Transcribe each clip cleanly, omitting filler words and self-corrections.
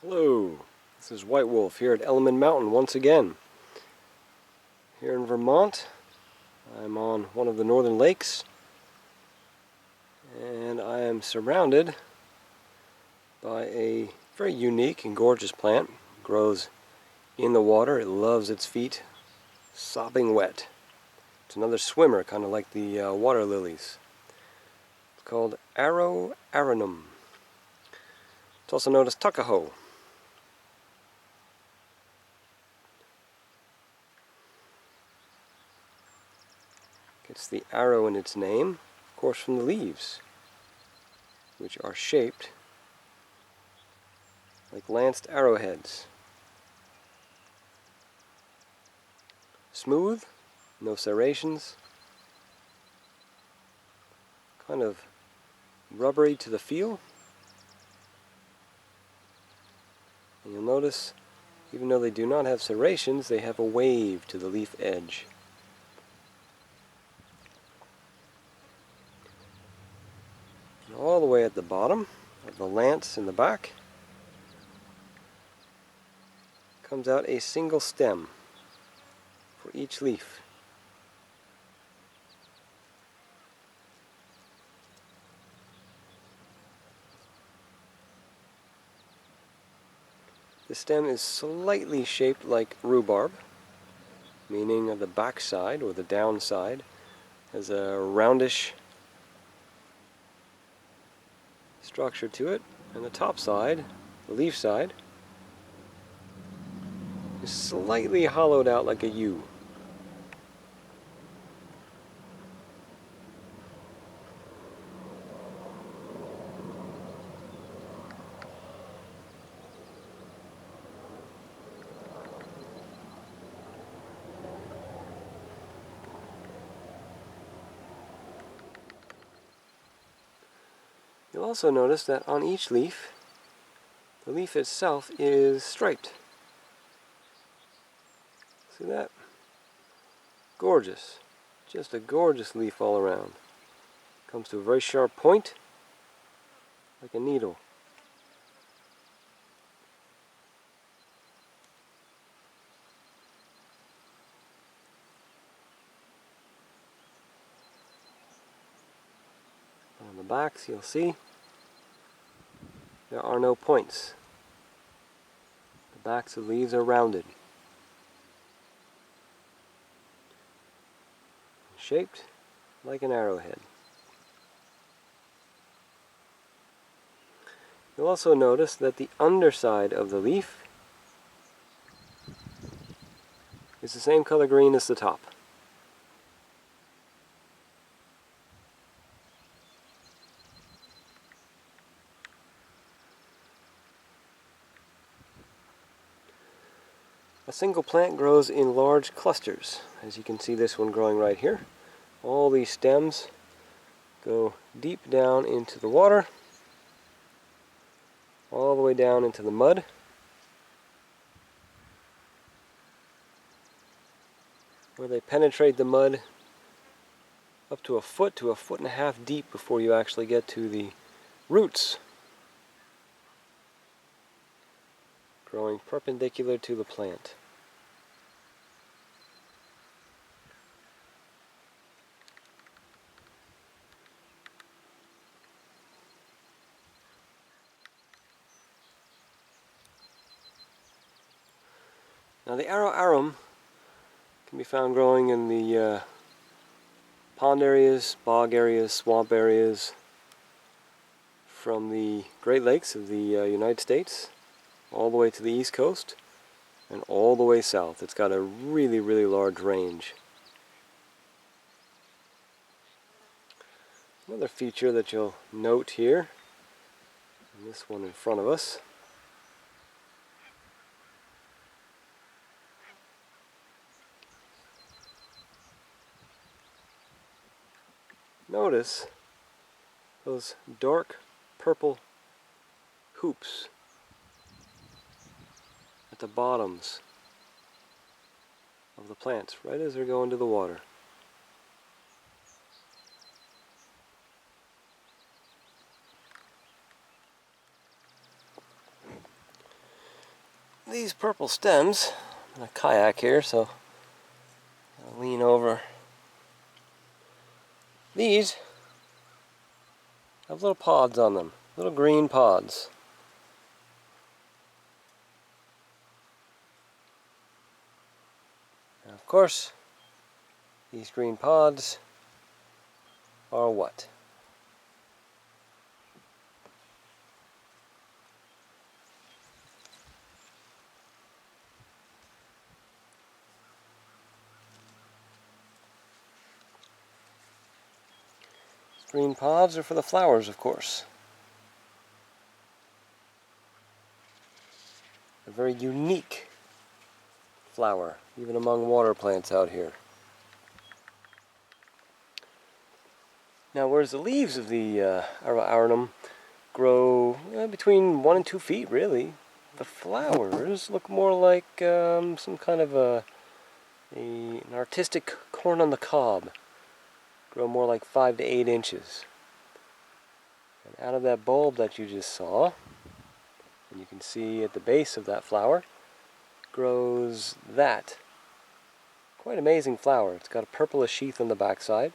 Hello, this is White Wolf here at Element Mountain once again. Here in Vermont, I'm on one of the northern lakes, and I am surrounded by a very unique and gorgeous plant. It grows in the water. It loves its feet sopping wet. It's another swimmer, kind of like the water lilies. It's called Arrow Arum. It's also known as Tuckahoe. Gets the arrow in its name, of course, from the leaves, which are shaped like lanced arrowheads. Smooth, no serrations, kind of rubbery to the feel. And you'll notice, even though they do not have serrations, they have a wave to the leaf edge. And all the way at the bottom of the lance in the back comes out a single stem for each leaf. The stem is slightly shaped like rhubarb, meaning the back side or the down side has a roundish structure to it, and the top side, the leaf side, is slightly hollowed out like a U. You'll also notice that on each leaf, the leaf itself is striped. See that? Gorgeous. Just a gorgeous leaf all around. Comes to a very sharp point, like a needle. On the backs, you'll see there are no points. The backs of the leaves are rounded, shaped like an arrowhead. You'll also notice that the underside of the leaf is the same color green as the top. A single plant grows in large clusters, as you can see this one growing right here. All these stems go deep down into the water, all the way down into the mud. Where they penetrate the mud up to a foot and a half deep before you actually get to the roots, growing perpendicular to the plant. Now the Arrow Arum can be found growing in the pond areas, bog areas, swamp areas from the Great Lakes of the United States all the way to the East Coast and all the way south. It's got a really, really large range. Another feature that you'll note here, and this one in front of us, notice those dark purple hoops at the bottoms of the plants, right as they're going to the water. these purple stems, I'm in a kayak here, so I'll lean over. These have little pods on them, little green pods. Now, of course, these green pods are what? Green pods are for the flowers, of course. A very unique flower, even among water plants out here. Now, whereas the leaves of the Arrow Arum grow between 1 and 2 feet, really, the flowers look more like some kind of an artistic corn on the cob. Grow more like 5 to 8 inches. And out of that bulb that you just saw, and you can see at the base of that flower, grows that quite amazing flower. It's got a purplish sheath on the backside,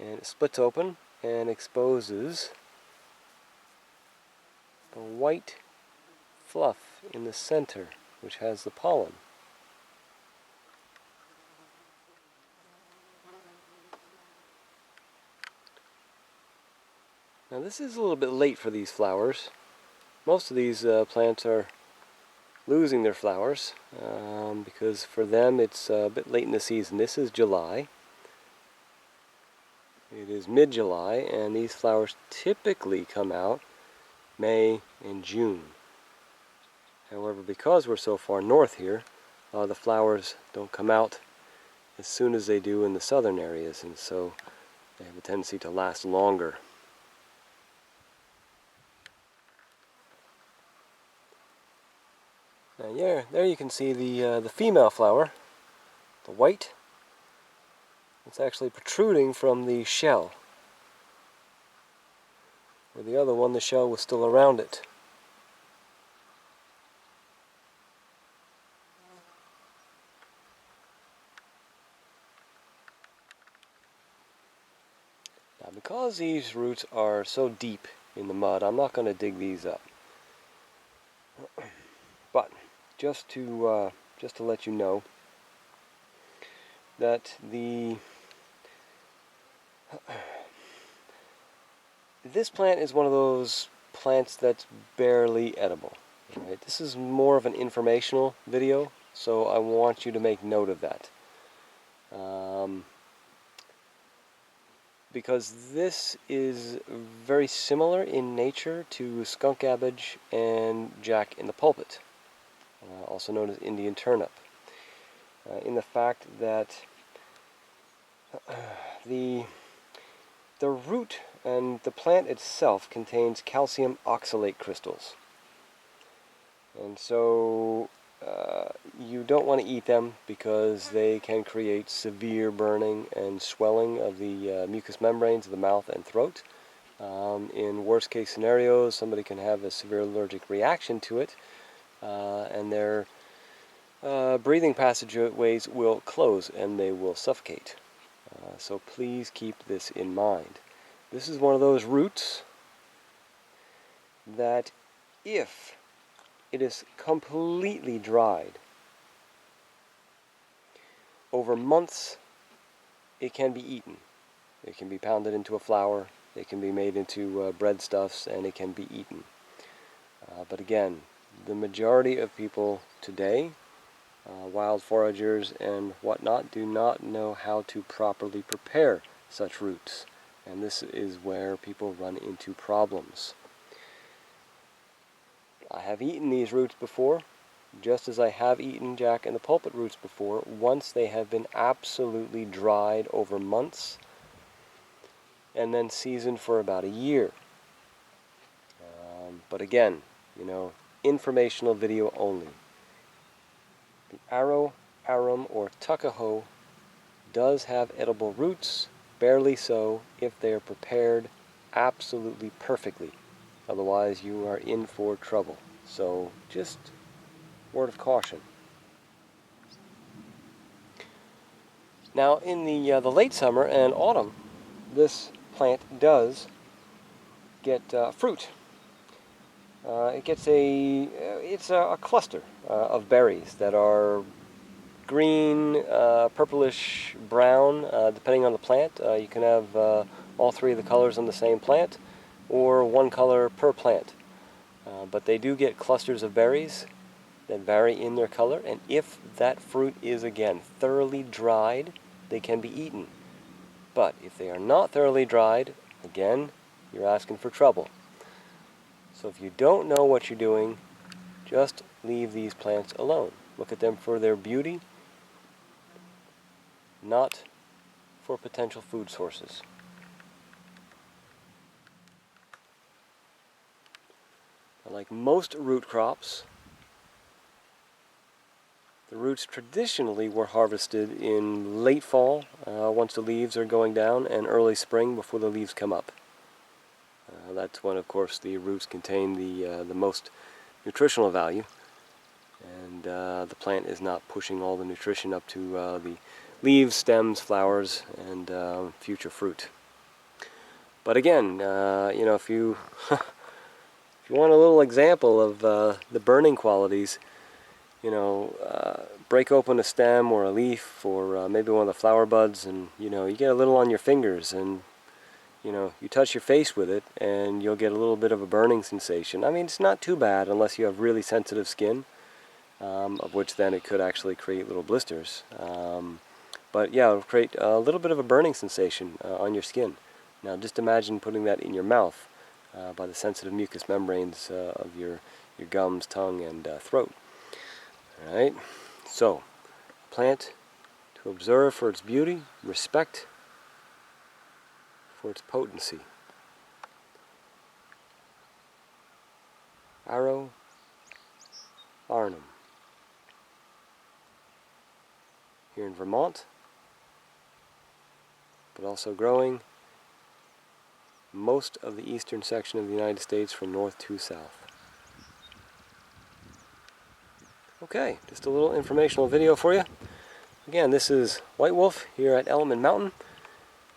and it splits open and exposes the white fluff in the center, which has the pollen. Now this is a little bit late for these flowers. Most of these plants are losing their flowers because for them it's a bit late in the season. This is July. It is mid-July, and these flowers typically come out May and June. However, because we're so far north here, the flowers don't come out as soon as they do in the southern areas, and so they have a tendency to last longer. Now there you can see the female flower, the white. It's actually protruding from the shell. Where the other one, the shell was still around it. Now, because these roots are so deep in the mud, I'm not going to dig these up. But just to let you know that this plant is one of those plants that's barely edible. Right? This is more of an informational video, so I want you to make note of that. Because this is very similar in nature to skunk cabbage and jack in the pulpit, also known as Indian turnip, in the fact that the root and the plant itself contains calcium oxalate crystals. And so you don't want to eat them because they can create severe burning and swelling of the mucous membranes of the mouth and throat. In worst case scenarios, somebody can have a severe allergic reaction to it, and their breathing passageways will close and they will suffocate. So please keep this in mind. This is one of those roots that if it is completely dried over months, it can be eaten. It can be pounded into a flour, it can be made into breadstuffs, and it can be eaten. But again, the majority of people today, wild foragers and whatnot, do not know how to properly prepare such roots. And this is where people run into problems. I have eaten these roots before, just as I have eaten jack and the pulpit roots before, once they have been absolutely dried over months and then seasoned for about a year. But again, informational video only. The Arrow Arum or Tuckahoe does have edible roots, barely so if they are prepared absolutely perfectly. Otherwise, you are in for trouble. So just Word of caution. Now in the late summer and autumn, this plant does get fruit. It gets it's a cluster of berries that are green, purplish, brown, depending on the plant. You can have all three of the colors on the same plant, or one color per plant. But they do get clusters of berries that vary in their color, and if that fruit is, again, thoroughly dried, they can be eaten. But if they are not thoroughly dried, again, you're asking for trouble. So if you don't know what you're doing, just leave these plants alone. Look at them for their beauty, not for potential food sources. Like most root crops, the roots traditionally were harvested in late fall, once the leaves are going down, and early spring before the leaves come up. That's when, of course, the roots contain the most nutritional value, and the plant is not pushing all the nutrition up to the leaves, stems, flowers, and future fruit. But again, if you if you want a little example of the burning qualities, break open a stem or a leaf or maybe one of the flower buds, and you get a little on your fingers, and you touch your face with it, and you'll get a little bit of a burning sensation. I mean, it's not too bad unless you have really sensitive skin, of which then it could actually create little blisters. But yeah, it'll create a little bit of a burning sensation on your skin. Now just imagine putting that in your mouth by the sensitive mucous membranes of your gums, tongue, and throat. Alright, so plant to observe for its beauty, respect for its potency. Arrow Arum, here in Vermont, but also growing most of the eastern section of the United States from north to south. Okay, just a little informational video for you. Again, this is White Wolf here at Element Mountain.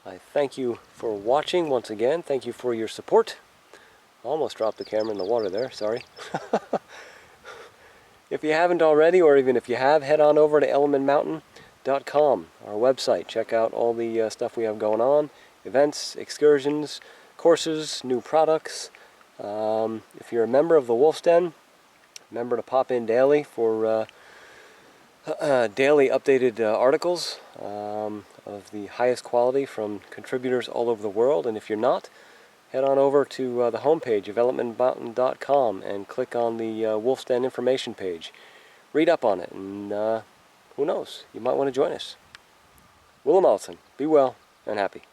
I thank you for watching once again. Thank you for your support. Almost dropped the camera in the water there, sorry. If you haven't already, or even if you have, head on over to elementmountain.com, our website. Check out all the stuff we have going on, events, excursions, courses, new products. If you're a member of the Wolf's Den, remember to pop in daily for daily updated articles of the highest quality from contributors all over the world. And if you're not, head on over to the homepage of elementmountain.com and click on the Wolf's Den information page. Read up on it, and who knows, you might want to join us. Willem Alson, be well and happy.